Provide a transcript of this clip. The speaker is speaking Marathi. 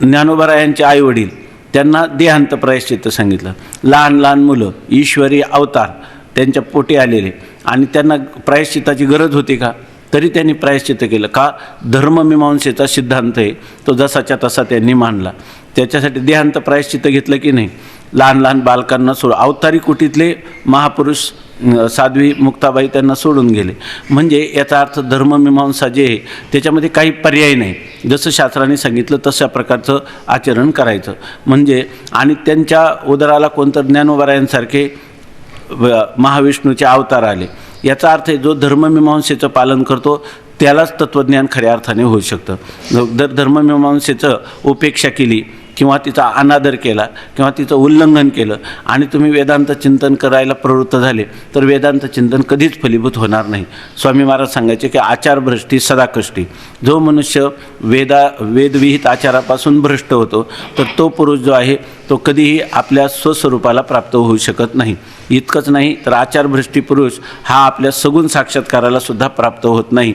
ज्ञानोबा यांचे आईवडील त्यांना देहांत प्रायश्चित्त सांगितलं. लहान लहान मुलं ईश्वरी अवतार त्यांच्या पोटी आलेले आणि त्यांना प्रायश्चित्ताची गरज होती का? तरी त्यांनी प्रायश्चित्त केलं का? धर्ममीमांसेचा सिद्धांत आहे तो जसाच्या तसा त्यांनी मानला. त्याच्यासाठी देहांत प्रायश्चित्त घेतलं की नाही? लहान लहान बालकांना अवतारी कुटीतले महापुरुष साध्वी मुक्ताबाई त्यांना सोडून गेले. म्हणजे याचा अर्थ धर्ममीमांसा जे आहे त्याच्यामध्ये काही पर्याय नाही. जसं शास्त्राने सांगितलं तशा प्रकारचं आचरण करायचं. म्हणजे आणि त्यांच्या उदराला कोणतं ज्ञानोबा महाविष्णूचे अवतार आले. याचा अर्थ आहे जो धर्ममीमांसेचं पालन करतो त्यालाच तत्त्वज्ञान खऱ्या अर्थाने होऊ शकतं. जर धर्ममीमांसेचं उपेक्षा केली किंवा तिचा अनादर केला किंवा तिचं उल्लंघन केलं आणि तुम्ही वेदांत चिंतन करायला प्रवृत्त झाले तर वेदांत चिंतन कधीच फलीभूत होणार नाही. स्वामी महाराज सांगायचे की आचारभ्रष्टी सदा कष्टी. जो मनुष्य वेदविहित आचारापासून भ्रष्ट होतो तर तो पुरुष जो आहे तो कधीही आपल्या स्वस्वरूपाला प्राप्त होऊ शकत नाही. इतकंच नाही तर आचारभ्रष्टी पुरुष हा आपल्या सगुण साक्षात्काराला सुद्धा प्राप्त होत नाही.